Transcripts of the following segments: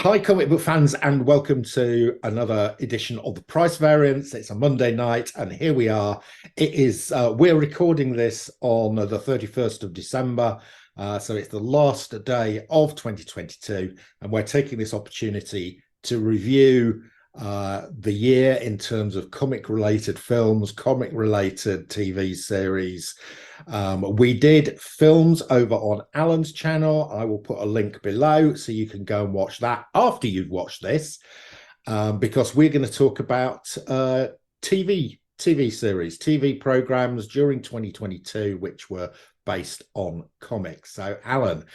Hi, comic book fans, and welcome to another edition of the Price Variance. It's a Monday night, and here we are. We're recording this on the 31st of December, so it's the last day of 2022, and we're taking this opportunity to review the year in terms of comic-related films, comic-related TV series. We did films over on Allan's channel. I will put a link below so you can go and watch that after you've watched this, because we're going to talk about TV series, TV programs during 2022, which were based on comics. So, Allan,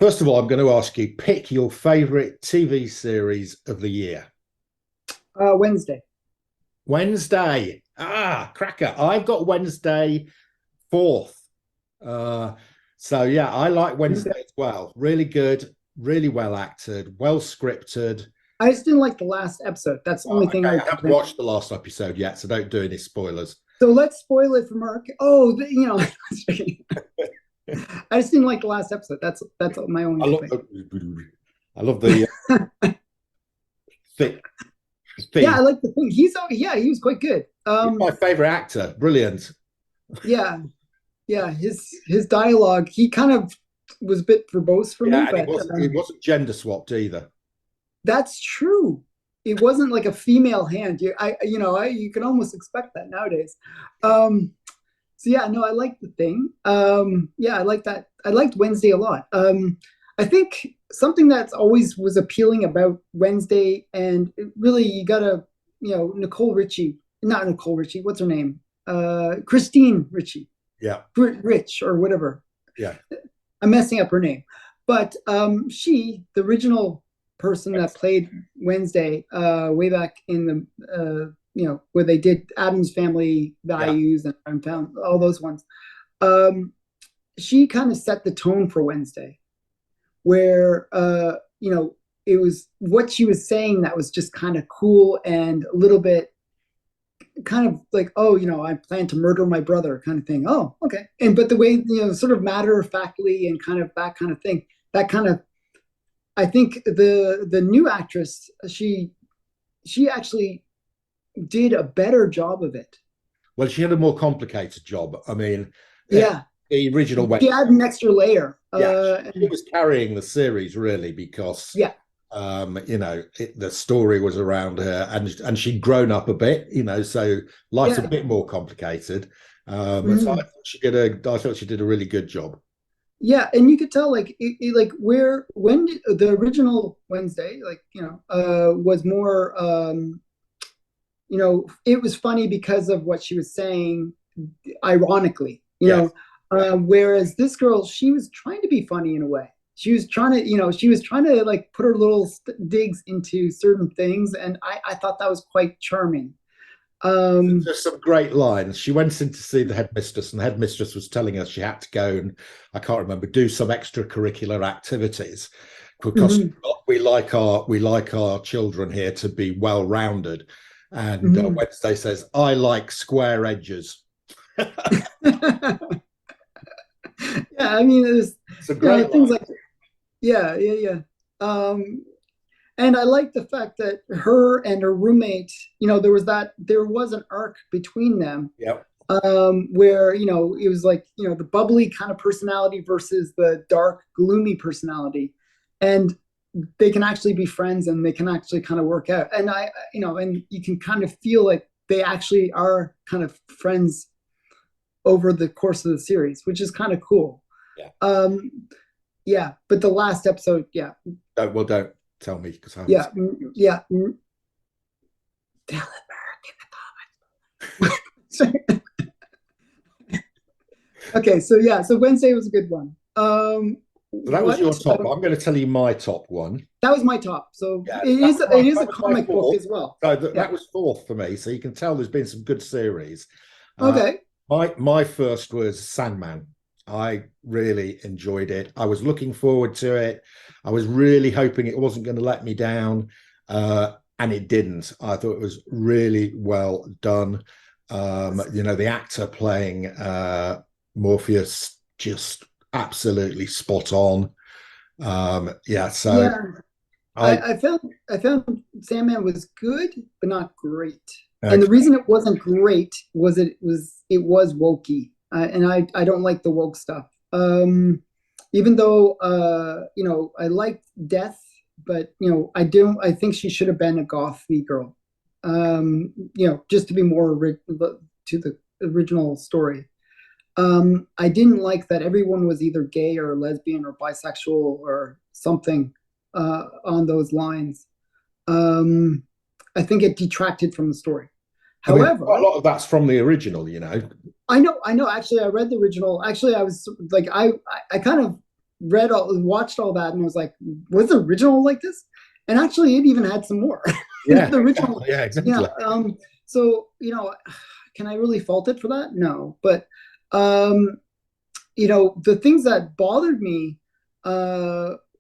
first of all, I'm going to ask you, pick your favorite TV series of the year. Wednesday. Wednesday. Cracker. I've got Wednesday 4th. So yeah, I like Wednesday as well. Really good, really well acted, well scripted. I just didn't like the last episode. That's the only thing I haven't watched the last episode yet, so don't do any spoilers. So let's spoil it for Mark. I just didn't like the last episode. That's my only thing. I love the thick. Yeah, I like the thing. He was quite good. He's my favorite actor. Brilliant. Yeah. His dialogue, he kind of was a bit verbose for me, but it wasn't gender swapped either. That's true. It wasn't like a female hand. You can almost expect that nowadays. So yeah, no, I like the thing. I like that. I liked Wednesday a lot. I think something that's always was appealing about Wednesday, and really you gotta, Nicole Richie, not Nicole Richie, what's her name? Christine Richie. Yeah. Rich or whatever. Yeah. I'm messing up her name. But the original person that played Wednesday way back in the, where they did Addams Family Values and found all those ones. She kind of set the tone for Wednesday, where, it was what she was saying that was just kind of cool and a little bit kind of like, I plan to murder my brother kind of thing. Oh, okay. But the way, sort of matter of factly and kind of that kind of thing, that kind of, I think the new actress, she actually did a better job of it. Well, she had a more complicated job. I mean, the original Wednesday, she had an extra layer. She was carrying the series really because the story was around her, and she'd grown up a bit, so life's a bit more complicated. So I thought she did a really good job. Yeah, and you could tell when the original Wednesday, was more, it was funny because of what she was saying, ironically, whereas this girl, she was trying to be funny in a way. She was trying to like put her little digs into certain things, and I thought that was quite charming. There's some great lines. She went in to see the headmistress, and the headmistress was telling us she had to go and, I can't remember, do some extracurricular activities because we like our children here to be well-rounded. And Wednesday says, "I like square edges." Yeah, I mean, it's a great things like, and I like the fact that her and her roommate, there was an arc between them. Yep. Where, it was like, the bubbly kind of personality versus the dark, gloomy personality. And they can actually be friends, and they can actually kind of work out. And and you can kind of feel like they actually are kind of friends over the course of the series, which is kind of cool. Yeah. But the last episode, don't tell me because I tell it, Mark, in the comments. Okay, so Wednesday was a good one. That was your top. I'm going to tell you my top one. That was my top. So it is a comic book as well. So that was 4th for me. So you can tell there's been some good series. Okay. My first was Sandman. I really enjoyed it. I was looking forward to it. I was really hoping it wasn't going to let me down, and it didn't. I thought it was really well done. The actor playing Morpheus, just absolutely spot on. I I found Sandman was good, but not great. And the okay. reason it wasn't great was it was wokey, and I don't like the woke stuff. Even though you know, I liked Death, but you know, I think she should have been a gothy girl. You know, just to be more to the original story. I didn't like that everyone was either gay or lesbian or bisexual or something on those lines. Um, I think it detracted from the story. I mean, quite a However, lot of that's from the original, you know. I know. Actually, I read the original. Actually, I was like, I kind of watched all that, and was like, was the original like this? And actually, it even had some more. Yeah, The original, exactly. Yeah, yeah. exactly. So you know, can I really fault it for that? No, but um, you know, the things that bothered me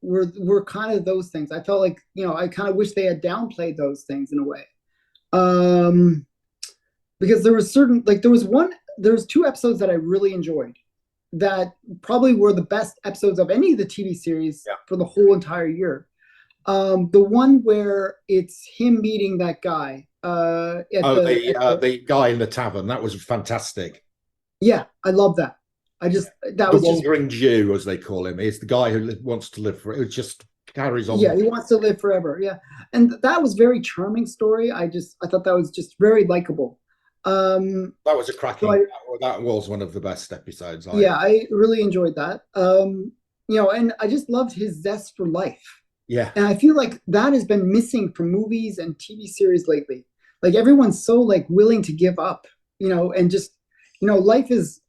were kind of those things. I felt like, you know, I kind of wish they had downplayed those things in a way. Um, because there was certain, like there was two episodes that I really enjoyed that probably were the best episodes of any of the TV series Yeah. for the whole entire year. The one where it's him meeting that guy Oh, at the the guy in the tavern, that was fantastic. yeah, I love that. I just that The was just wandering Jew, as they call him, is the guy who wants to live for it. It just carries on. yeah, he wants to live forever. Yeah, and that was very charming story. I thought that was just very likable. Um, That was a so cracking. I That was one of the best episodes. yeah, I really enjoyed that. You know, and I just loved his zest for life. Yeah, And I feel like that has been missing from movies and TV series lately. Like everyone's so like willing to give up, you know, and just you know, life is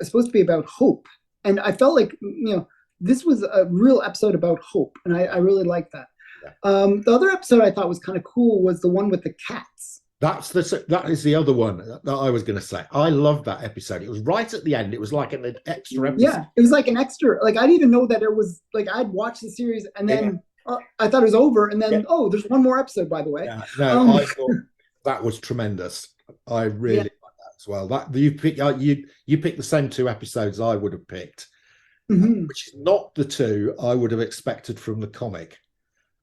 supposed to be about hope. And I felt like you know this was a real episode about hope, and I really liked that. yeah. The other episode I thought was kind of cool was the one with the cats. That is the other one that I was going to say. I love that episode. It was right at the end. It was like an extra episode. Yeah, it was like an extra. Like I didn't even know that it was like I'd watched the series and Yeah, then I thought it was over, and yeah, then oh, there's one more episode by the way. yeah. No, Um, I thought that was tremendous. I really yeah, like that as well. That you picked the same two episodes I would have picked, mhm. which is not the two I would have expected from the comic.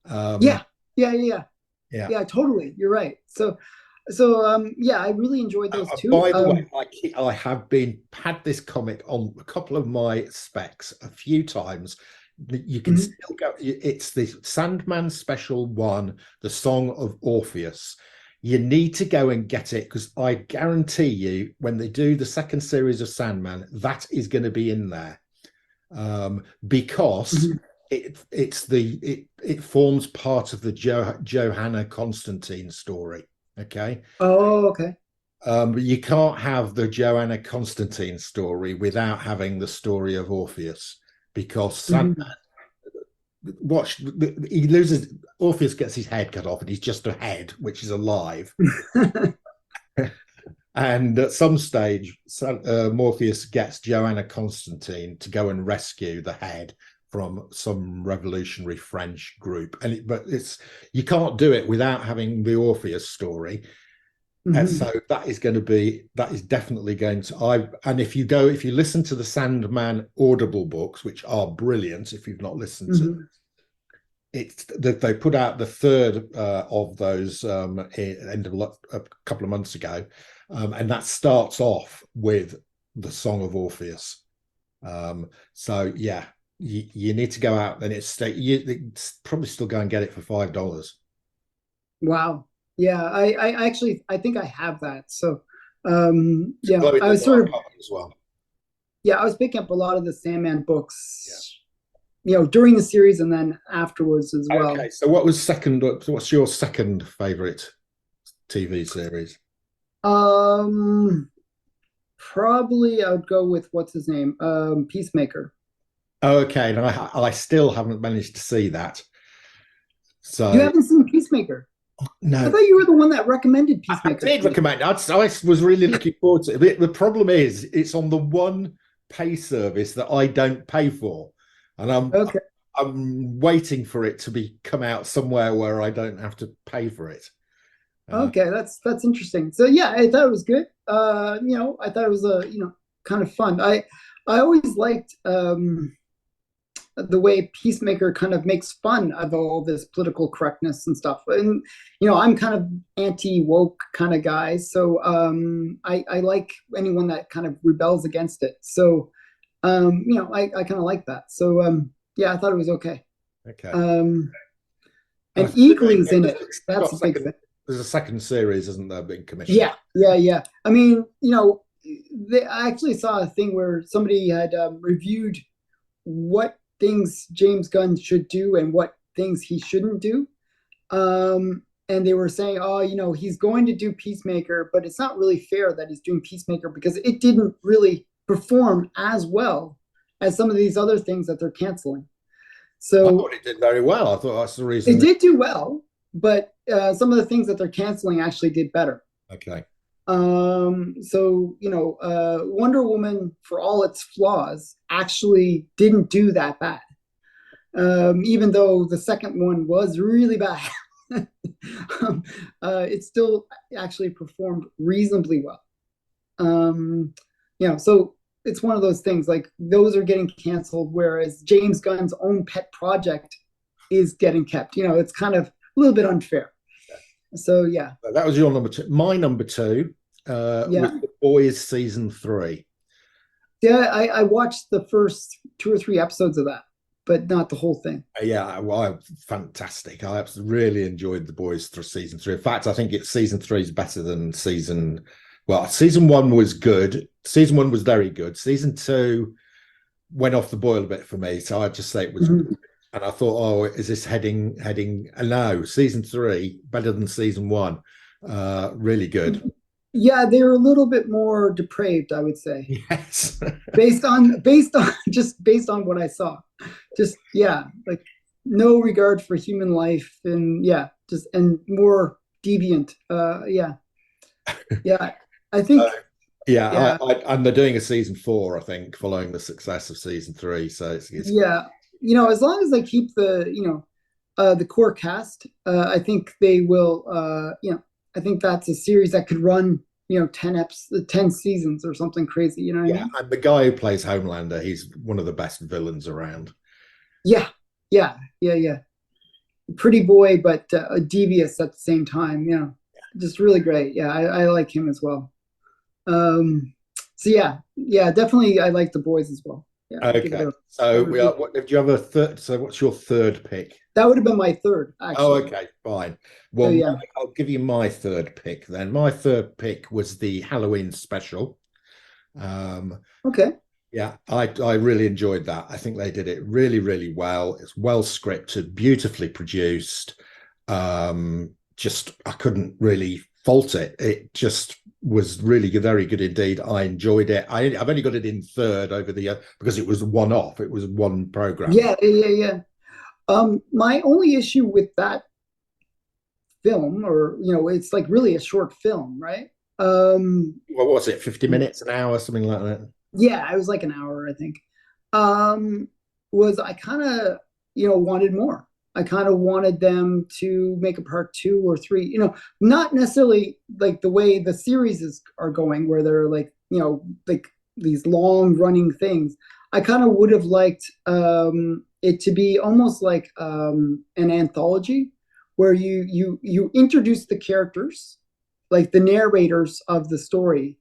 Um, Yeah, yeah. yeah. Yeah, totally. You're right. Yeah, I really enjoyed those two. By the way, I have had this comic on a couple of my specs a few times. You can Mhm. still go. It's the Sandman Special One, the Song of Orpheus. You need to go and get it because I guarantee you, when they do the second series of Sandman, that is going to be in there because Mhm. it forms part of the Johanna Constantine story. Okay. Oh, okay. But you can't have the Joanna Constantine story without having the story of Orpheus because Mhm. watch he loses. Orpheus gets his head cut off and he's just a head which is alive. And at some stage Morpheus gets Joanna Constantine to go and rescue the head from some revolutionary French group, but it's you can't do it without having the Orpheus story. And Mhm. so that is definitely going to and if you listen to the Sandman Audible books, which are brilliant, if you've not listened to Mhm. it, they put out the third of those end of a couple of months ago, and that starts off with the Song of Orpheus. So yeah, you need to go out and it's probably still go and get it for $5. Wow. Yeah, I actually I think I have that. So It's a yeah, glow in I the was sort dark of cover as well. yeah, I was picking up a lot of the Sandman Yeah. books, you know, during the series and then afterwards as well. Okay, so what was second? What's your second favorite TV series? Um, Probably I would go with what's his name, Peacemaker. Okay, and I still haven't managed to see that. You So haven't seen Peacemaker? I no, thought you were the one that recommended I Peacemaker did to me. recommend it. I was really looking forward to it. The problem is, it's on the one pay service that I don't pay for, and Okay, I'm waiting for it to be come out somewhere where I don't have to pay for it. Uh, okay, that's interesting. So yeah, I thought it was good. You know, I thought it was you know, kind of fun. I always liked the way Peacemaker kind of makes fun of all this political correctness and stuff. And I'm kind of anti-woke kind of guy, so I like anyone that kind of rebels against it. So I kind of like that. So yeah, I thought it was okay. Okay. And Eagly's in it. That's a big thing. There's a second series, isn't there, being commissioned? Yeah. I mean, I actually saw a thing where somebody had reviewed what things James Gunn should do and what things he shouldn't do. And they were saying, oh, he's going to do Peacemaker, but it's not really fair that he's doing Peacemaker because it didn't really perform as well as some of these other things that they're canceling. So I thought it did very well. I thought that's the reason. It did do well, but some of the things that they're canceling actually did better. Okay. So Wonder Woman, for all its flaws, actually didn't do that bad. Even though the second one was really bad, it still actually performed reasonably well. So it's one of those things, like those are getting canceled, whereas James Gunn's own pet project is getting kept. It's kind of a little bit unfair. So yeah. That was your number two. My number two was The Boys season 3. Yeah, I watched the first 2 or 3 episodes of that, but not the whole thing. Yeah, well, fantastic. I really enjoyed The Boys through season 3. In fact, I think season 3 is better than season 1 was good. Season 1 was very good. Season 2 went off the boil a bit for me, so I'd just say it was good. And I thought, oh, is this heading? No, season 3 better than season 1. Really good. Yeah, they're a little bit more depraved, I would say. Yes. based on what I saw. Just like no regard for human life, and and more deviant. I think. And they're doing a season 4, I think, following the success of season 3. So it's as long as they keep the core cast, I think they will. I think that's a series that could run 10 seasons or something crazy. You know what I mean? And the guy who plays Homelander, he's one of the best villains around. Yeah. Pretty boy, but devious at the same time. Just really great. Yeah, I like him as well. So definitely I like The Boys as well. Yeah. Okay. So did you have a third? So what's your third pick? That would have been my third, actually. Oh, okay, fine. Well, I'll give you my third pick then. My third pick was the Halloween special. Okay. Yeah, I really enjoyed that. I think they did it really, really well. It's well scripted, beautifully produced. Just I couldn't really fault it. It just was really good, very good indeed. I enjoyed it. I've only got it in third over the because it was one off. It was one program. Yeah. My only issue with that film, or it's like really a short film, right? What was it? 50 minutes, an hour, something like that. Yeah, it was like an hour, I think. Was I kind of wanted more. I kind of wanted them to make a part 2 or 3, not necessarily like the way the series are going, where they're like, like these long running things. I kind of would have liked it to be almost like an anthology, where you introduce the characters, like the narrators of the story,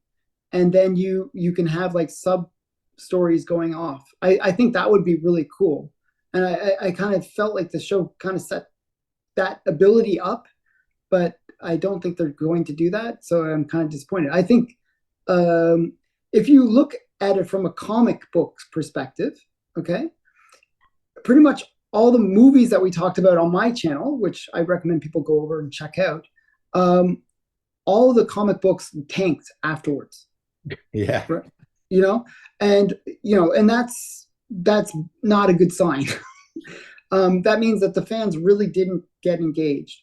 and then you can have like sub stories going off. I think that would be really cool. And I kind of felt like the show kind of set that ability up, but I don't think they're going to do that. So I'm kind of disappointed. I think if you look at it from a comic book perspective, okay, pretty much all the movies that we talked about on my channel, which I recommend people go over and check out, all the comic books tanked afterwards. Yeah. Right? And that's not a good sign. That means that the fans really didn't get engaged.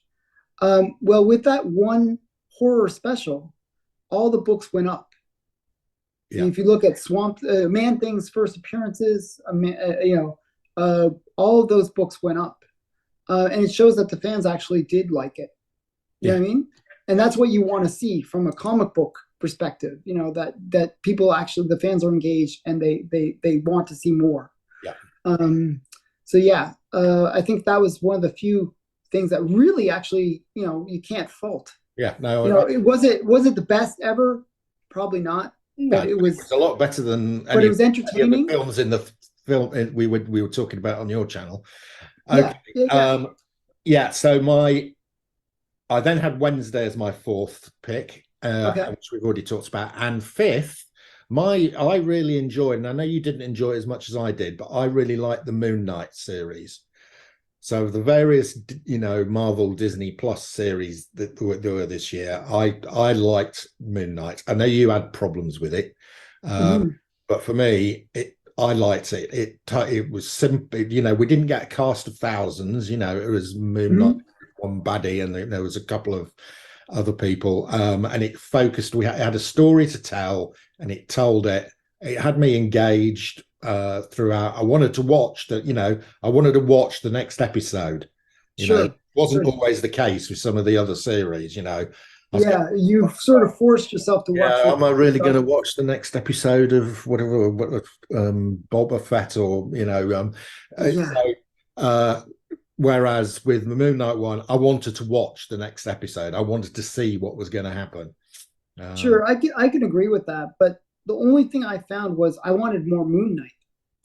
Well, with that one horror special, all the books went up. Yeah. If you look at Swamp Man Thing's first appearances, all of those books went up, and it shows that the fans actually did like it. You know what I mean? And that's what you want to see from a comic book perspective. That people actually, the fans are engaged and they want to see more. Yeah. So yeah, I think that was one of the few things that really actually, you can't fault. Yeah, no, Was it the best ever? Probably not, no, but it it was was a lot better than but it was any of the entertaining. films in the film we were talking about on your channel. Okay. Yeah, yeah, yeah. Yeah, so I then had Wednesday as my fourth pick, Okay. which we've already talked about, and fifth, I really enjoyed, and I know you didn't enjoy it as much as I did, but I really liked the Moon Knight series. So the various, Marvel Disney Plus series that there were this year, I liked Moon Knight. I know you had problems with it, Mhm. but for me, I liked it. It was simple. We didn't get a cast of thousands. It was Moon Knight, Mhm. one baddie, and there was a couple of other people. And it focused. It had a story to tell, and it told it. It had me engaged throughout. I wanted to watch that. I wanted to watch the next episode. It Sure, wasn't sure. always the case with some of the other series. I was getting, Yeah, you sort of forced yourself to watch yeah, it. am I really going to watch the next episode of whatever, Boba Fett or Yeah, so whereas with the Moon Knight one, I wanted to watch the next episode. I wanted to see what was going to happen. Um, sure. I can agree with that, but the only thing I found was I wanted more Moon Knight.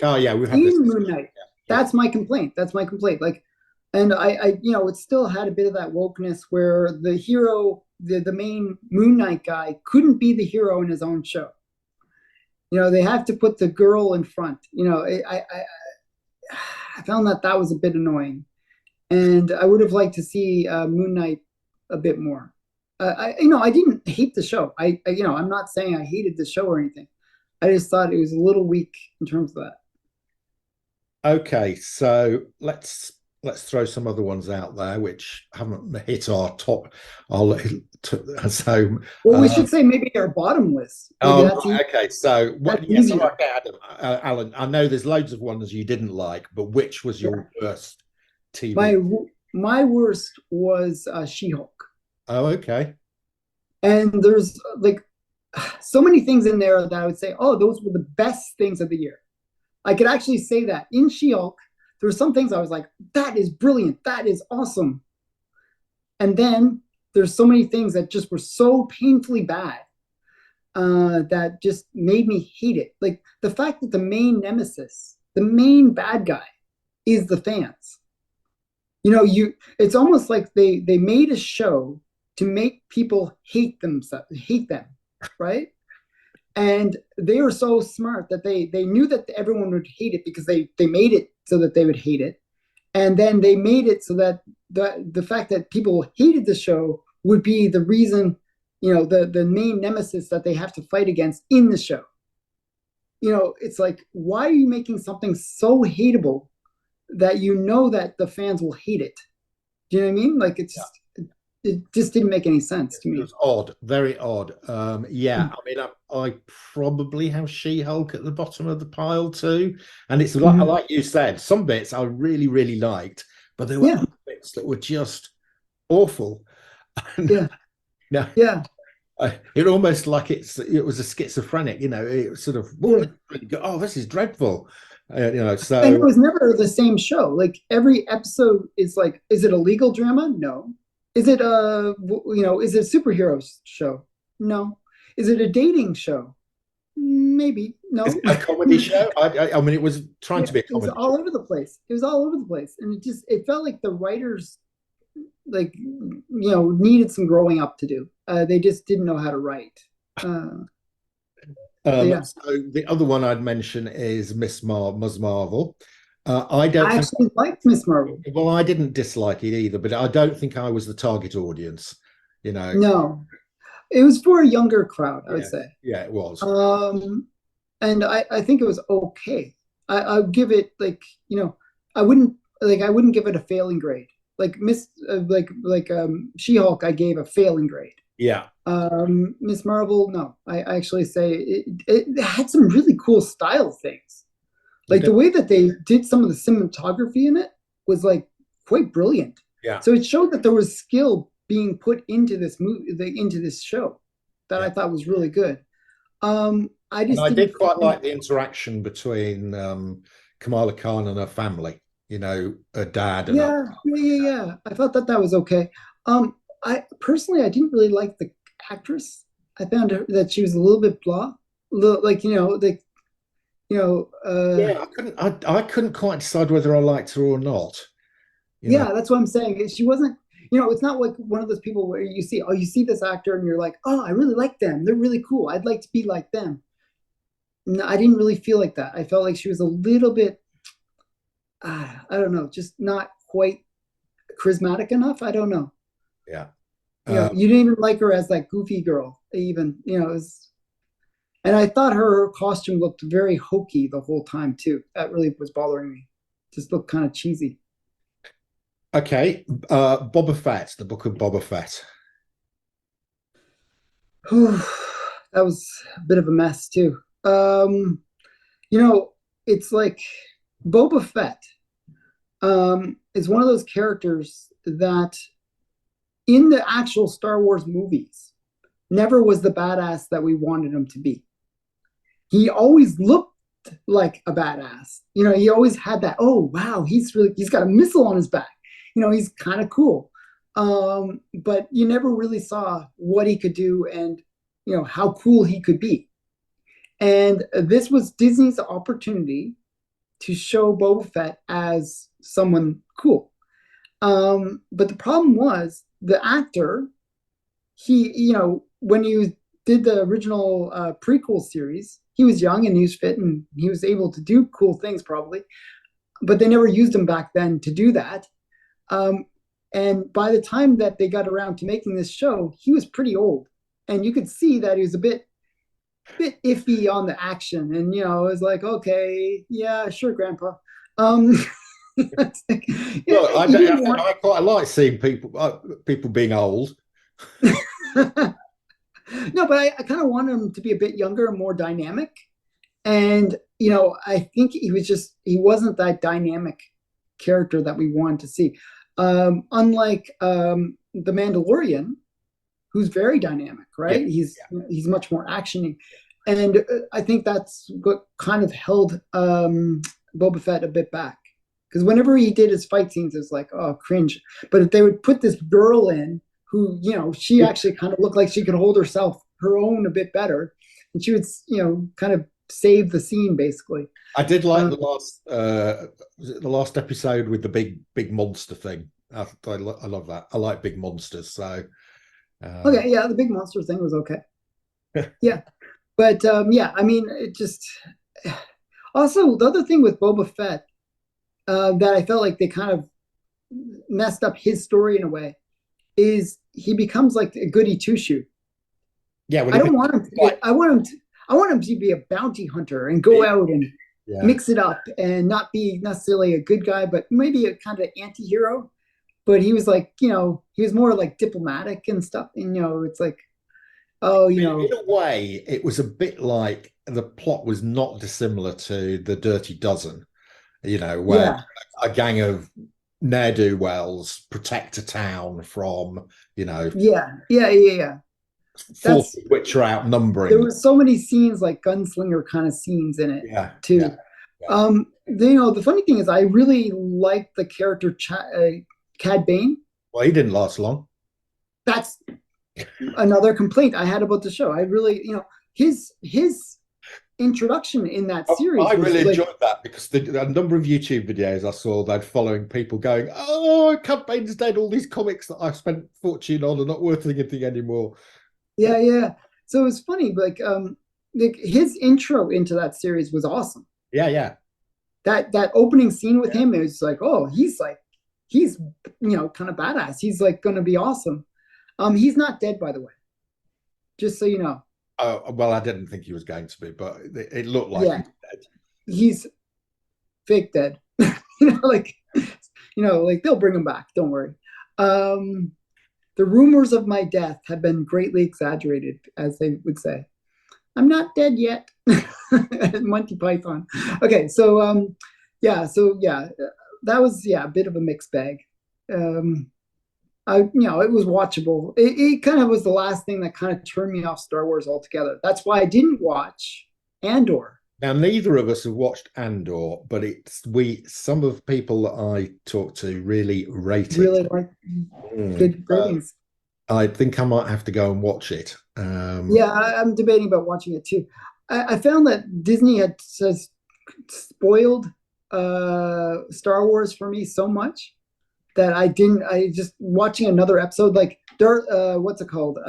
oh yeah, we've had this In Moon discussion. Knight. Yeah, That's my complaint. That's my complaint. Like, and it still had a bit of that wokeness where the hero, the main Moon Knight guy, couldn't be the hero in his own show. They have to put the girl in front. I found that was a bit annoying, and I would have liked to see Moon Knight a bit more. I didn't hate the show. I'm not saying I hated the show or anything. I just thought it was a little weak in terms of that. yeah. Okay, so let's throw some other ones out there which haven't hit our top. I'll so. Well, we Uh, should say maybe our bottom list. Maybe Oh, that's right, okay. So, that's yes, all right, easier. okay, Adam, Alan. I know there's loads of ones you didn't like, but which was Yeah. your worst TV? My worst was She-Hulk, Oh, okay. and there's like so many things in there that I would say, oh, those were the best things of the year. I could actually say that in She-Hulk, there were some things I was like, that is brilliant, that is awesome, and then there's so many things that just were so painfully bad that just made me hate it. Like the fact that the main nemesis, the main bad guy, is the fans. It's almost like they made a show to make people hate them, right? And they were so smart that they knew that everyone would hate it because they made it so that they would hate it, and then they made it so that the fact that people hated the show would be the reason, the main nemesis that they have to fight against in the show. It's like, why are you making something so hateable that you know that the fans will hate it? Do you know what I mean? Like Yeah. it just didn't make any sense to It me. was odd, very odd. Yeah, I mean, I probably have She-Hulk at the bottom of the pile too, and it's like Mm-hmm. like you said, some bits I really really liked, but there were Yeah, other bits that were just awful. And yeah, no, yeah, it almost like it was a schizophrenic, it was sort of, yeah. oh, this is dreadful, And it so was never the same show. Like every episode is like, is it a legal drama? No. Is it is it a superhero show? No. Is it a dating show? Maybe. is No. it a comedy show? I mean, it was trying Yeah, to be a it was comedy show. all over the place. It was all over the place. And it felt like the writers like needed some growing up to do. They just didn't know how to write. Yeah. So the other one I'd mention is Ms. Marvel. I don't I think, actually liked Miss Marvel. well, I didn't dislike it either, but I don't think I was the target audience. You know, No. It was for a younger crowd, I would yeah, say. yeah, it was. Um, and I think it was okay. I would give it like, I wouldn't give it a failing grade. Like She-Hulk, I gave a failing grade. Yeah, Miss Marvel, no. I actually say it had some really cool style things. Like the way that they did some of the cinematography in it was like quite brilliant. yeah, So it showed that there was skill being put into this movie, into this show, that yeah. I thought was really good. I And just I didn't did quite find. like the interaction between Kamala Khan and her family. a dad and a. Yeah. I thought that was okay. I personally I didn't really like the actress. I found that she was a little bit blah, like Yeah, I couldn't quite decide whether I liked her or not. You know, yeah, that's what I'm saying. She wasn't, it's not like one of those people where you see this actor and you're like, oh, I really like them. They're really cool. I'd like to be like them. No, I didn't really feel like that. I felt like she was a little bit, I don't know, just not quite charismatic enough. I don't know. yeah. You didn't even like her as that goofy girl, even, and I thought her costume looked very hokey the whole time too. That really was bothering me. Just looked kind of cheesy. Okay, Boba Fett, the book of Boba Fett. That was a bit of a mess too. You know, it's like Boba Fett is one of those characters that in the actual Star Wars movies never was the badass that we wanted him to be. He always looked like a badass. He always had that, oh wow, he's got a missile on his back. He's kind of cool. But you never really saw what he could do and how cool he could be. And this was Disney's opportunity to show Boba Fett as someone cool. But the problem was the actor, when you did the original prequel series, he was young and he was fit and he was able to do cool things probably, but they never used him back then to do that. And by the time that they got around to making this show, he was pretty old, and you could see that he was a bit iffy on the action. And it was like, okay, yeah, sure, Grandpa. Like, look, I quite like seeing people being old. No, but I kind of wanted him to be a bit younger and more dynamic. And I think he wasn't that dynamic character that we wanted to see. Unlike the Mandalorian, who's very dynamic, right? Yeah. He's much more actiony, and I think that's what kind of held Boba Fett a bit back. Because whenever he did his fight scenes, it was like, oh, cringe. But if they would put this girl in who, she actually kind of looked like she could hold her own a bit better, and she would, kind of save the scene basically. I did like the last episode with the big monster thing. I love that. I like big monsters. So okay, yeah, the big monster thing was okay. Yeah, but yeah, I mean, it just also the other thing with Boba Fett that I felt like they kind of messed up his story in a way is he becomes like a goody two shoe. Yeah, I don't want him to be. I want him to be a bounty hunter and go out and mix it up and not be necessarily a good guy, but maybe a kind of anti-hero. But he was like, he was more like diplomatic and stuff. And, it's like, oh, in a way, it was a bit like the plot was not dissimilar to The Dirty Dozen, where a gang of ne'er-do-wells protect a town from, Yeah. forces which are outnumbering. There were so many scenes, like gunslinger kind of scenes in it, too. Yeah. The funny thing is, I really liked the character Cad Bane. Well, he didn't last long. That's another complaint I had about the show. I really, his introduction in that series. I really enjoyed that because a number of YouTube videos I saw, they'd following people going, "Oh, Cad Bane's dead. All these comics that I've spent fortune on are not worth anything anymore." Yeah. So it was funny, like his intro into that series was awesome. Yeah. That opening scene with him is like, oh, he's kind of badass. He's like going to be awesome. He's not dead, by the way. Just so you know. Oh, well, I didn't think he was going to be, but it looked like he was dead. He's fake dead. like they'll bring him back. Don't worry. The rumors of my death have been greatly exaggerated, as they would say. I'm not dead yet. Monty Python. Okay, so that was a bit of a mixed bag. It was watchable. It kind of was the last thing that kind of turned me off Star Wars altogether. That's why I didn't watch Andor. Now, neither of us have watched Andor, but some of people that I talk to really rate it. Really like Mm. good ratings. I think I might have to go and watch it. Yeah, I'm debating about watching it too. I found that Disney had says spoiled Star Wars for me so much that I just watching another episode like what's it called?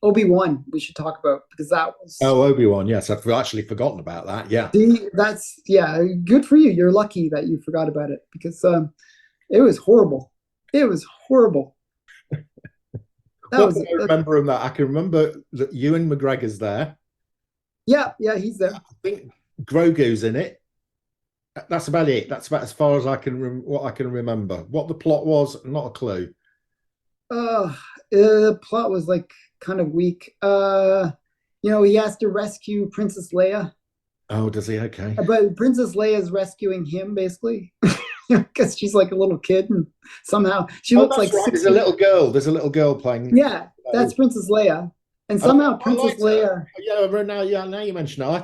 Obi-Wan we should talk about because that was Oh, Obi-Wan, yes, I've actually forgotten about that. Yeah. that's yeah, good for you. You're lucky that you forgot about it because it was horrible. It was horrible. That What was can I remember from that? I can remember that Ewan McGregor's there. yeah, he's there. I think Grogu's in it. That's about it. That's about as far as I can what I can remember. What the plot was, not a clue. The plot was like kind of weak. He has to rescue Princess Leia, Oh, does he? Okay. but Princess Leia is rescuing him basically because she's like a little kid and somehow she Oh, looks that's like right. 60. There's a little girl playing. Yeah, that's Princess Leia, and Oh, somehow I Princess liked her. Leia. Now you mention it. I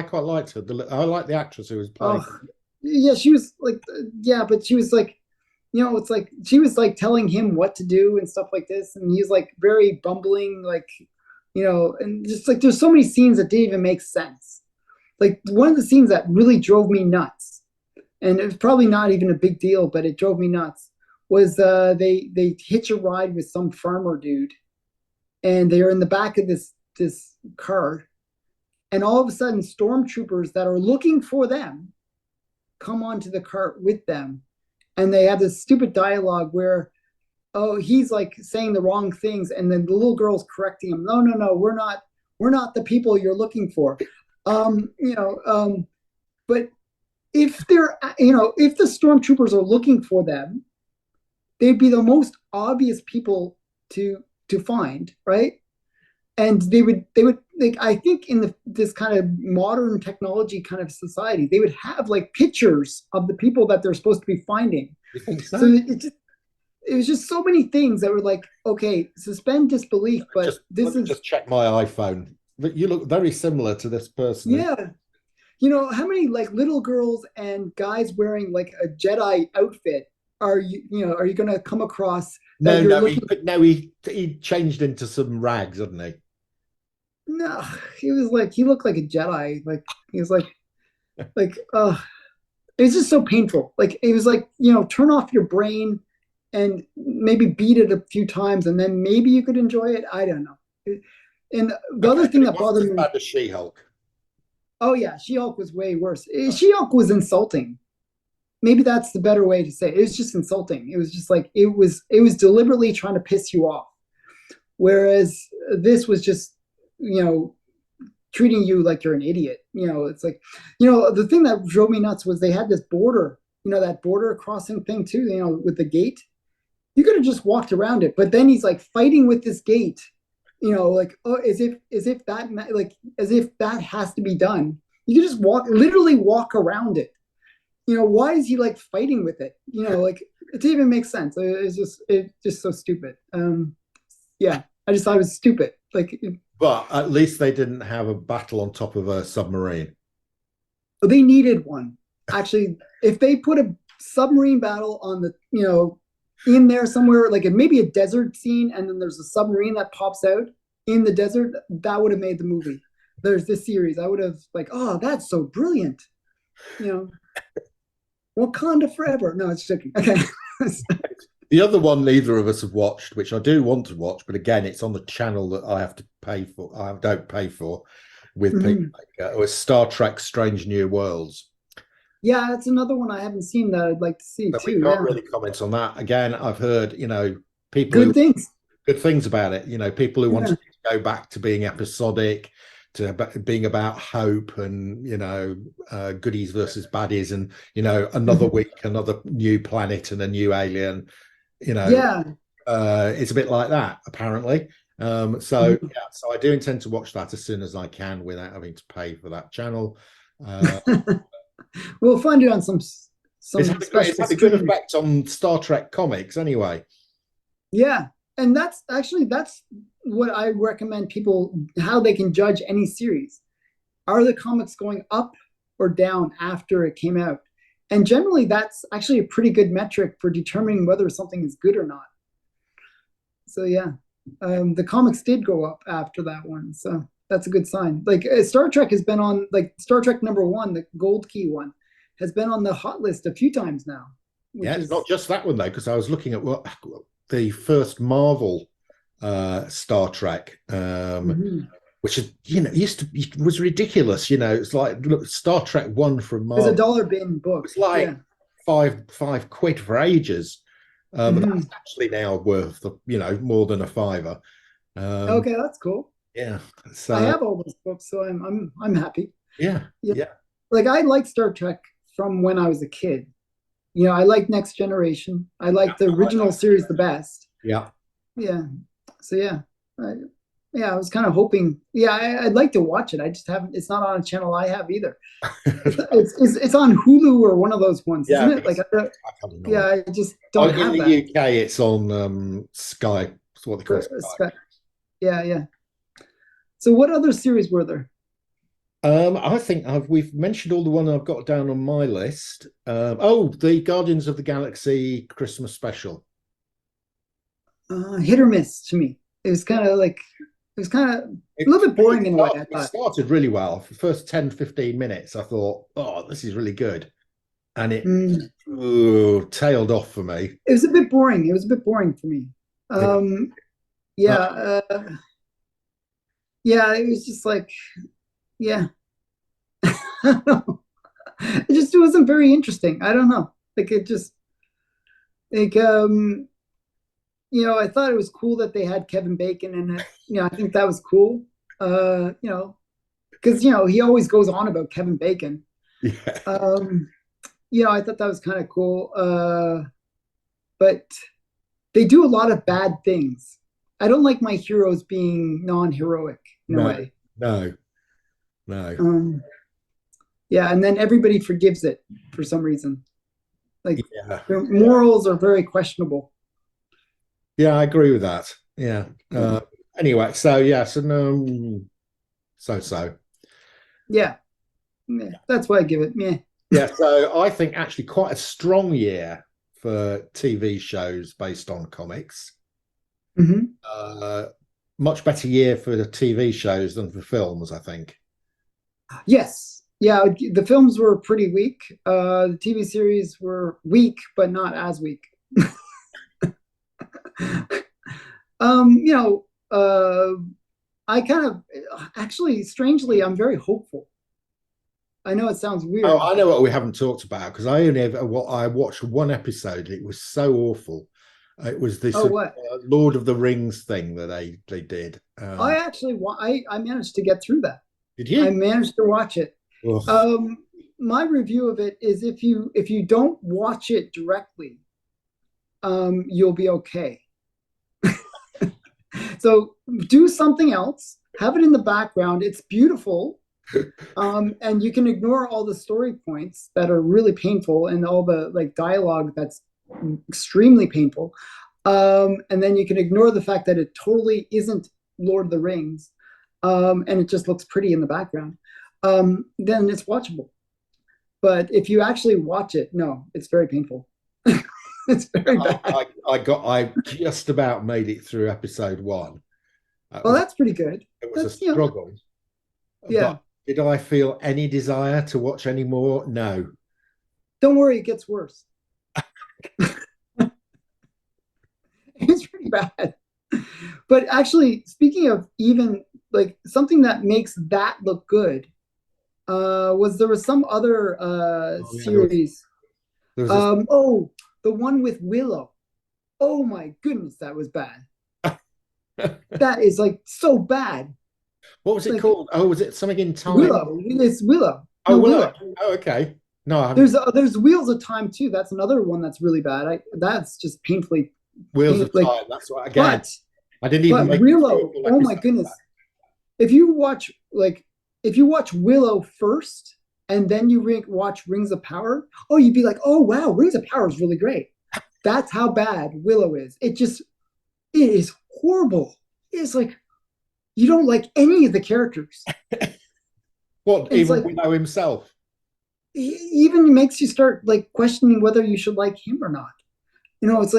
quite liked her. I like the actress who was playing. Oh, yeah, she was like, yeah, but she was like, it's like she was like telling him what to do and stuff like this, and he's like very bumbling, like, and just like there's so many scenes that didn't even make sense. Like one of the scenes that really drove me nuts, and it was probably not even a big deal, but it drove me nuts. Was they hitch a ride with some farmer dude, and they're in the back of this car, and all of a sudden stormtroopers that are looking for them come onto the cart with them, and they have this stupid dialogue where he's like saying the wrong things, and then the little girl's correcting him. No, we're not the people you're looking for. But if if the stormtroopers are looking for them, they'd be the most obvious people to find, right? And they would like, I think in this kind of modern technology kind of society, they would have like pictures of the people that they're supposed to be finding. You think so? So it was just so many things that were like, okay, suspend disbelief, but Let me just check my iPhone. You look very similar to this person. Yeah. How many like little girls and guys wearing like a Jedi outfit are you going to come across? He changed into some rags, hadn't he? No, he looked like a Jedi. Like he was like it was just so painful. Like it was like, turn off your brain and maybe beat it a few times, and then maybe you could enjoy it. I don't know. And the other thing that bothered me about the She-Hulk. Oh yeah, She-Hulk was way worse. She-Hulk was insulting. Maybe that's the better way to say it. It was just insulting. It was just like it was deliberately trying to piss you off. Whereas this was just, treating you like you're an idiot. It's like, the thing that drove me nuts was they had this border, that border crossing thing too, with the gate. You could have just walked around it, but then he's like fighting with this gate, like, as if that has to be done. You could just literally walk around it. Why is he like fighting with it? Like it didn't even make sense. It's just so stupid. Yeah, I just thought it was stupid. Like, but at least they didn't have a battle on top of a submarine. They needed one. Actually, if they put a submarine battle on the, in there somewhere, like maybe a desert scene, and then there's a submarine that pops out in the desert, that would have made the movie. There's this series. I would have like, oh, that's so brilliant. Wakanda forever. No, it's joking. Okay. The other one neither of us have watched, which I do want to watch, but again, it's on the channel that I have to pay for. I don't pay for with people. It was Star Trek: Strange New Worlds. Yeah, that's another one I haven't seen that I'd like to see but too. We can't really comment on that. Again, I've heard people good things about it. People who want to go back to being episodic, to being about hope and goodies versus baddies, and another week, another new planet and a new alien. It's a bit like that apparently. So I do intend to watch that as soon as I can without having to pay for that channel. We'll find it on some it's had a good effect on Star Trek comics anyway. Yeah, and that's what I recommend people, how they can judge any series. Are the comics going up or down after it came out. And generally, that's actually a pretty good metric for determining whether something is good or not. So yeah, the comics did go up after that one, so that's a good sign. Like Star Trek has been on, like Star Trek #1, the Gold Key one, has been on the hot list a few times now. Yeah, it's not just that one though, because I was looking at what the first Marvel Star Trek, which is, was ridiculous. It's like, look, Star Trek 1 from Marvel. It's a $1 bin book. It's like five quid for ages. That's actually now worth more than a fiver. Okay, that's cool. Yeah, so I have all those books, so I'm happy. Yeah. Like I like Star Trek from when I was a kid. I like Next Generation. I like the original series the best. Yeah. So I was kind of hoping. I'd like to watch it. I just haven't. It's not on a channel I have either. It's on Hulu or one of those ones, isn't it? Like, I just don't have in that. the UK, it's on Sky. It's what they call Sky. Yeah. So, what other series were there? I think we've mentioned all the one I've got down on my list. The Guardians of the Galaxy Christmas special. Hit or miss to me. It was kind of a little bit boring in a way. It started really well. For the first 10-15 minutes, I thought, oh, this is really good. And it tailed off for me. It was a bit boring. It was a bit boring for me. It was just like, I don't know. It wasn't very interesting. I don't know. Like it just like I thought it was cool that they had Kevin Bacon in it. I think that was cool. Because he always goes on about Kevin Bacon. Yeah. I thought that was kind of cool. But they do a lot of bad things. I don't like my heroes being non-heroic in a way. No. And then everybody forgives it for some reason. Like their morals are very questionable. Yeah, I agree with that. Yeah. Anyway, so so. Yeah, that's why I give it. Yeah, so I think actually quite a strong year for TV shows based on comics. Much better year for the TV shows than for films, I think. Yes. Yeah, the films were pretty weak. The TV series were weak, but not as weak. I kind of actually, strangely, I'm very hopeful. I know it sounds weird. Oh, I know what we haven't talked about because I watched one episode. It was so awful. It was this Lord of the Rings thing that they did. I managed to get through that. Did you? I managed to watch it. My review of it is if you don't watch it directly, you'll be okay. So do something else, have it in the background. It's beautiful. And you can ignore all the story points that are really painful and all the dialogue that's extremely painful. And then you can ignore the fact that it totally isn't Lord of the Rings. And it just looks pretty in the background. Then it's watchable. But if you actually watch it, no, it's very painful. It's very bad. I just about made it through episode 1. That's pretty good. It was a struggle. Yeah. But did I feel any desire to watch any more? No. Don't worry, it gets worse. It's pretty bad. But actually, speaking of even something that makes that look good, there was some other series. The one with Willow. Oh my goodness, that was bad. That is so bad. What was it called? Oh, was it something in time? Willow. It's Willow. Oh, Willow. Oh, okay. No, there's Wheels of Time too. That's another one that's really bad. That's just painfully. Wheels of Time. That's what. Again, I didn't even. But Willow. Oh my goodness. If you watch Willow first and then you watch Rings of Power, you'd be like, oh wow, Rings of Power is really great. That's how bad Willow is. It is horrible. It's you don't like any of the characters. What, even Willow himself? even makes you start like questioning whether you should like him or not. It's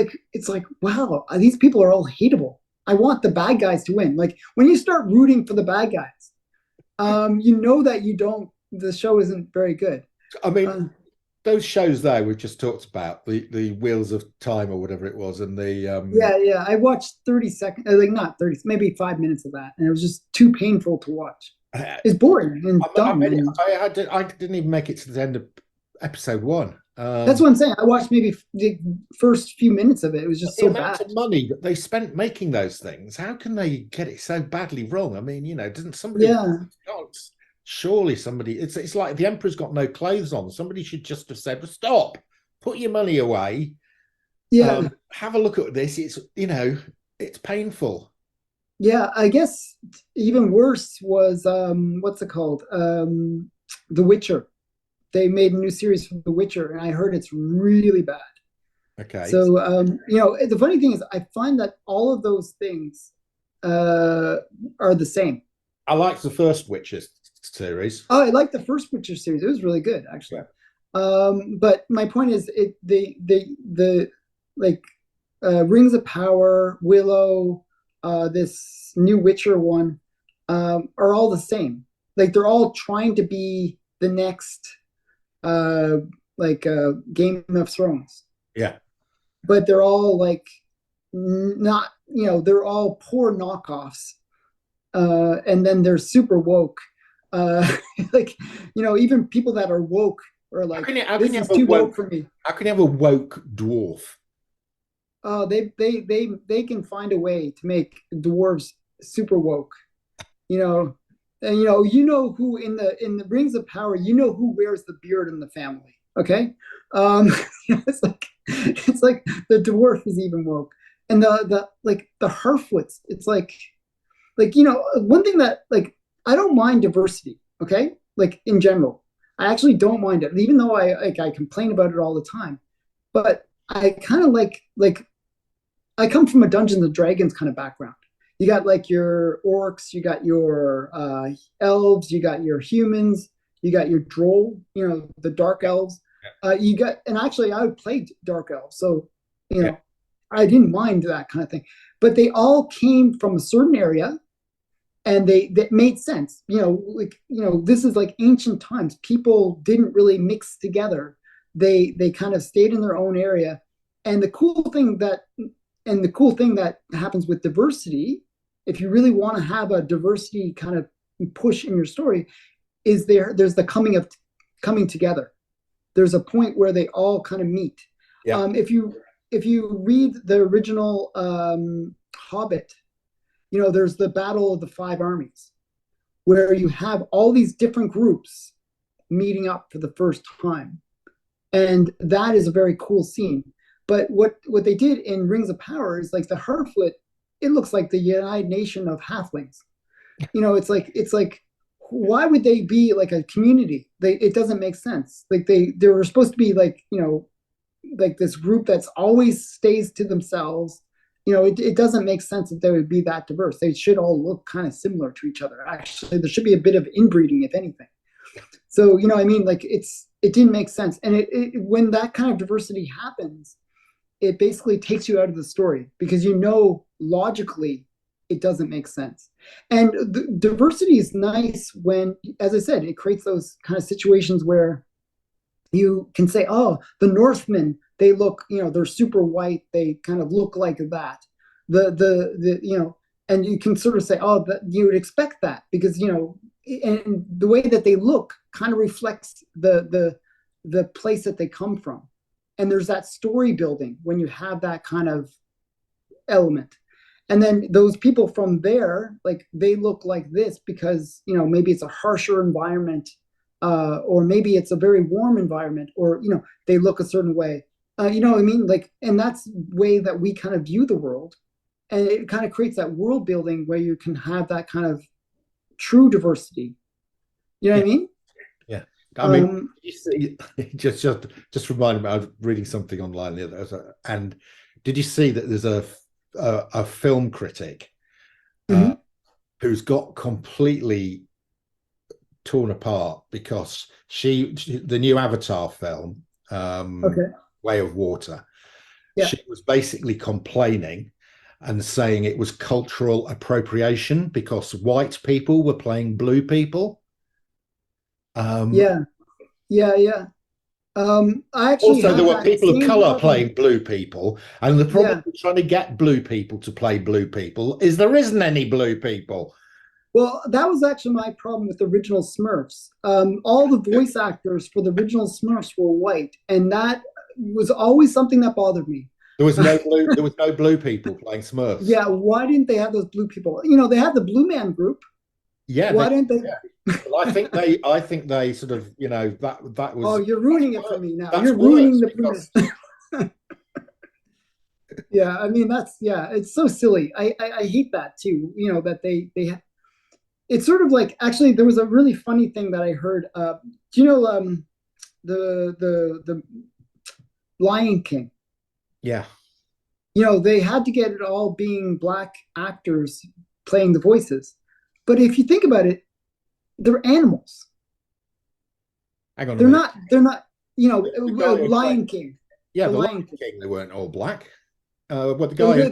like, wow, these people are all hateable. I want the bad guys to win. Like when you start rooting for the bad guys, you know that you don't. The show isn't very good. I mean, those shows there we've just talked about, the Wheels of Time or whatever it was, and the yeah. I watched 30 seconds, like not 30, maybe 5 minutes of that, and it was just too painful to watch. It's boring and dumb. I didn't even make it to the end of episode one. That's what I'm saying. I watched maybe the first few minutes of it. It was just so bad. The amount of money that they spent making those things, how can they get it so badly wrong? I mean, doesn't somebody? Yeah. Surely somebody. It's like the Emperor's got no clothes on. Somebody should just have said, "Stop! Put your money away. Yeah. Have a look at this. It's painful." Yeah, I guess even worse was what's it called? The Witcher. They made a new series for The Witcher, and I heard it's really bad. Okay. So the funny thing is, I find that all of those things are the same. I liked the first Witcher series. Oh, I liked the first Witcher series. It was really good, actually. Yeah. But my point is, the like Rings of Power, Willow, this new Witcher one, are all the same. Like they're all trying to be the next Game of Thrones. Yeah. But they're all like not, they're all poor knockoffs. And then they're super woke. Even people that are woke are like, this is too woke for me. How can you have a woke dwarf? They can find a way to make dwarves super woke. And who in the Rings of Power, who wears the beard in the family. Okay. It's like the dwarf is even woke. And the Harfoots, it's like one thing that I don't mind diversity, okay? Like in general. I actually don't mind it, even though I complain about it all the time. But I kind of like I come from a Dungeons and Dragons kind of background. You got like your orcs, you got your elves, you got your humans, you got your droll, the dark elves. And actually I would play dark elves, so I didn't mind that kind of thing. But they all came from a certain area, and that made sense. This is like ancient times. People didn't really mix together. They kind of stayed in their own area. And the cool thing that happens with diversity, if you really want to have a diversity kind of push in your story, is there's the coming together. There's a point where they all kind of meet. Yeah. If you read the original Hobbit, there's the Battle of the Five Armies, where you have all these different groups meeting up for the first time. And that is a very cool scene. But what they did in Rings of Power is like the Harfoot, it looks like the United Nation of halflings. It's like why would they be like a community? It doesn't make sense. Like they were supposed to be like, like this group that's always stays to themselves. It doesn't make sense that they would be that diverse. They should all look kind of similar to each other. Actually, there should be a bit of inbreeding, if anything. So, like it didn't make sense. And when that kind of diversity happens, it basically takes you out of the story because logically it doesn't make sense. And the diversity is nice when, as I said, it creates those kind of situations where you can say, oh, the Northmen, they look, they're super white. They kind of look like that. And you can sort of say, oh, you would expect that because, and the way that they look kind of reflects the place that they come from. And there's that story building when you have that kind of element. And then those people from there, like they look like this because, maybe it's a harsher environment, or maybe it's a very warm environment, or, they look a certain way. You know what I mean? Like, and that's the way that we kind of view the world. And it kind of creates that world building where you can have that kind of true diversity. You know what I mean? Yeah. I mean, you see, just reminded me, I was reading something online the other, and did you see that there's a film critic who's got completely torn apart because the new Avatar film, Okay. Way of Water, Yeah. she was basically complaining and saying it was cultural appropriation because white people were playing blue people. Yeah. Yeah. Yeah. I actually Also, there had were that people of same color problem. playing blue people, and the problem Yeah. with trying to get blue people to play blue people is there isn't any blue people. Well, that was actually my problem with the original Smurfs. All the voice actors for the original Smurfs were white, and that was always something that bothered me. There was no blue. There was no blue people playing Smurfs. Yeah, why didn't they have those blue people? You know, they had the Blue Man Group. Yeah, Why didn't they? yeah. Well, I think they sort of, that Oh, was you're ruining it for me now. that's You're ruining worse the Blue because Man. Yeah, I mean it's so silly. I hate that too. You know that they it's sort of like actually there was a really funny thing that I heard. Do you know the Lion King? yeah, You know they had to get it all being black actors playing the voices, but if you think about it, they're animals. hang on a They're minute. not. They're not. You know, The guy who played, Lion King. yeah, The the Lion Lion King. King, they weren't all black. What the Well, guy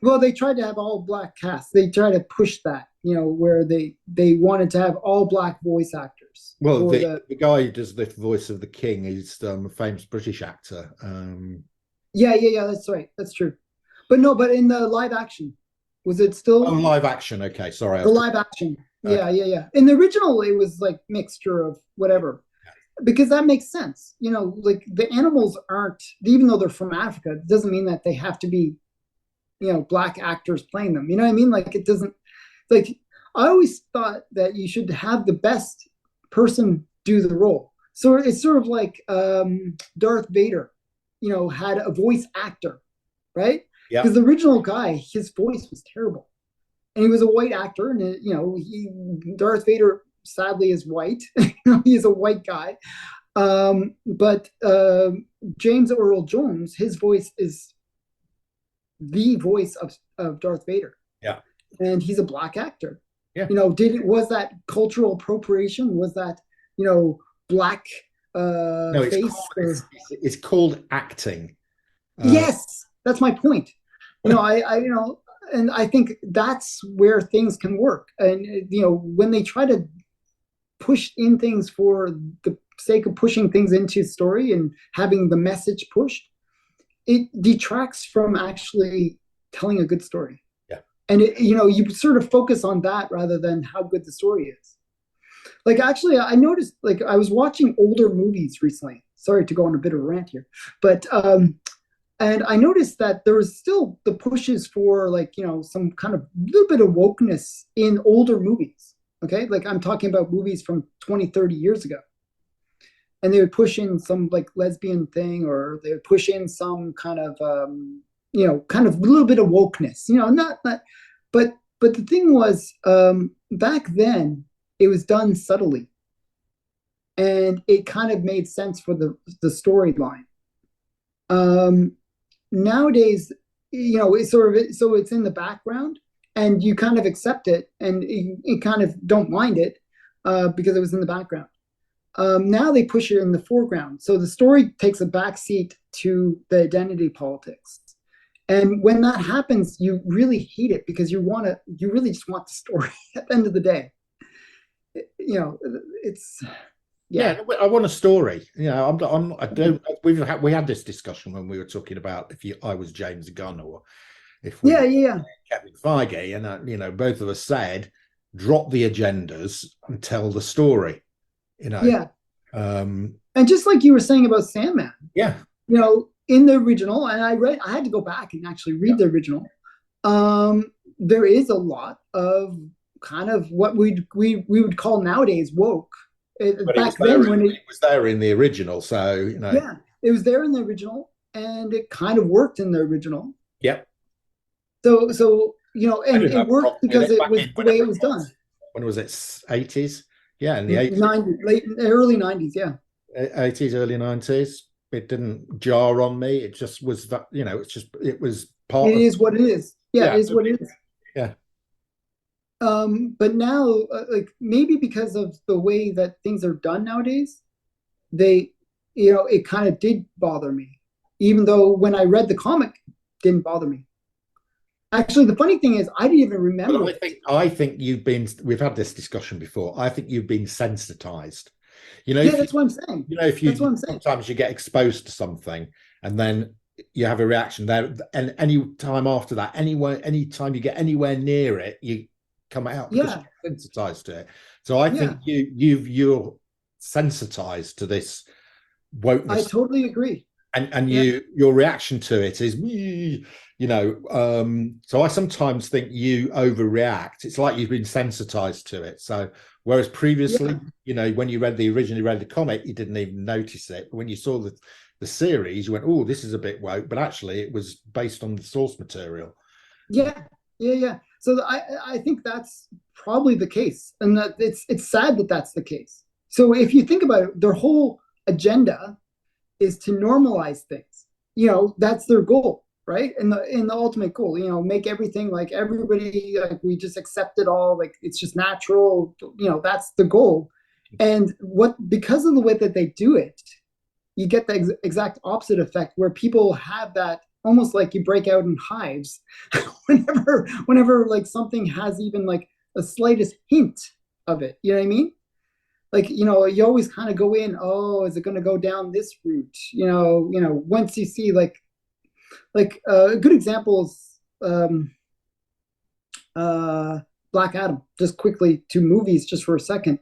who, they tried to have all black cast. They tried to push that, you know, where they wanted to have all black voice actors well, for the. the guy who does the voice of the king is a famous British actor. Yeah. That's right. That's true. But no, but in the live action, was it Oh, still live action. Okay, sorry, I the was live action? okay. Yeah. In the original, it was like mixture of whatever, because that makes sense. You know, like the animals aren't, even though they're from Africa, it doesn't mean that they have to be, you know, black actors playing them. You know what I mean? Like it doesn't, like I always thought that you should have the best person do the role. So it's sort of like Darth Vader, you know, had a voice actor, right? Yeah, Because the original guy, his voice was terrible, and he was a white actor, and you know, Darth Vader sadly is white. He's a white guy, but James Earl Jones, his voice is the voice of Darth Vader, yeah, and he's a black actor. yeah. You know, was that cultural appropriation? Was that, you know, black No, face? it's called acting. Uh, Yes, that's my point. You know, you know, and I think that's where things can work. And you know, when they try to push in things for the sake of pushing things into story and having the message pushed, it detracts from actually telling a good story. yeah, And you know, you sort of focus on that rather than how good the story is. Like actually, I noticed, like I was watching older movies recently. Sorry to go on a bit of a rant here, but and I noticed that there was still the pushes for, like, you know, some kind of little bit of wokeness in older movies. Okay, like I'm talking about movies from 20, 30 years ago, and they would push in some like lesbian thing, or they would push in some kind of you know, kind of a little bit of wokeness, you know, not but the thing was, back then it was done subtly, and it kind of made sense for the storyline. Nowadays, you know, it's sort of, so it's in the background, and you kind of accept it, and you kind of don't mind it, because it was in the background. Now they push it in the foreground, so the story takes a backseat to the identity politics. And when that happens, you really hate it, because you really just want the story at the end of the day. You know, it's, yeah. yeah. I want a story. You know, I don't. We had this discussion when we were talking about if I was James Gunn or if we Yeah, were yeah, Kevin Feige, and you know, both of us said drop the agendas and tell the story. You know, yeah. um, And just like you were saying about Sandman, yeah, you know, in the original, and I had to go back and actually read the original. There is a lot of kind of what we would call nowadays woke. but Back then, when it was there in the original, so you know, yeah, it was there in the original, and it kind of worked in the original. yep. So you know, I and didn't it have a worked problem with because it it back was in the way whenever it was done. when was it 80s? Yeah, in the 80s, 90, early 90s, yeah. 80s, early 90s. It didn't jar on me. It just was that, you know, it was part It of, is what it is. Yeah, it yeah, is what it is. yeah. But now, like maybe because of the way that things are done nowadays, they, it kind of did bother me, even though when I read the comic, it didn't bother me. Actually, the funny thing is, I didn't even But remember it. I think we've had this discussion before. I think you've been sensitized. Yeah, If that's what I'm saying. if That's what you I'm saying. sometimes you get exposed to something and then you have a reaction there, and any time after that, any time you get anywhere near it, you come out because Yeah, you're sensitized to it. So I yeah, think you're sensitized to this I wokeness, totally agree. and Yeah, your reaction to it is so I sometimes think you overreact. It's like you've been sensitized to it. So whereas previously, yeah, when you originally read the comic, you didn't even notice it, but when you saw the series, you went, oh, this is a bit woke, but actually it was based on the source material. yeah, yeah, yeah. So I think that's probably the case, and that it's sad that that's the case. So if you think about it, their whole agenda is to normalize things. That's their goal, right? And the ultimate goal, make everything like everybody, like we just accept it all, like it's just natural. That's the goal. And what because of the way that they do it, you get the exact opposite effect where people have that almost like you break out in hives whenever like something has even like the slightest hint of it. You know what I mean? Like you always kind of go in, oh, is it going to go down this route? Once you see a good example is uh Black Adam. Just quickly to movies just for a second,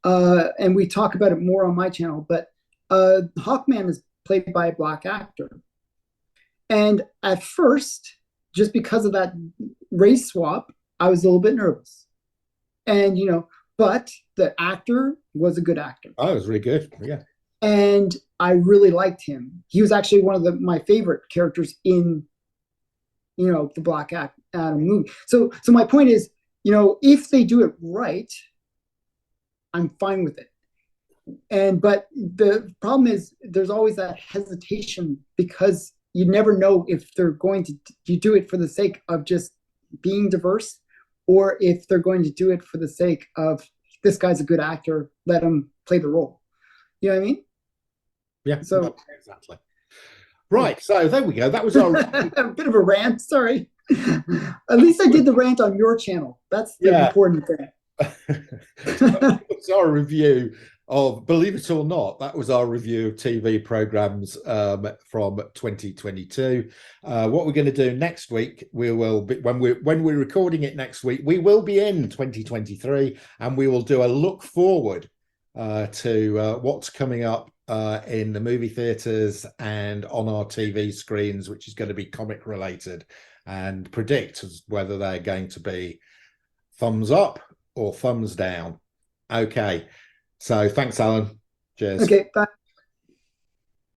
and we talk about it more on my channel, but Hawkman is played by a black actor, and at first, just because of that race swap, I was a little bit nervous, and but the actor was a good actor. Oh, it was really good. Yeah. And I really liked him. He was actually one of my favorite characters in the Black Adam movie. So my point is, if they do it right, I'm fine with it. But the problem is there's always that hesitation because you never know if they're going to you do it for the sake of just being diverse, or if they're going to do it for the sake of this guy's a good actor, let him play the role. You know what I mean? Yeah, So exactly. Right. So there we go. That was our a bit of a rant. Sorry. At least I did the rant on your channel. That's the yeah. important thing. So that was our review of, believe it or not, that was our review of TV programs from 2022. What we're going to do next week, we will be, when we're recording it next week, we will be in 2023, and we will do a look forward to what's coming up in the movie theaters and on our TV screens, which is going to be comic related, and predict whether they're going to be thumbs up or thumbs down. Okay. So thanks, Alan. Cheers. Okay, bye.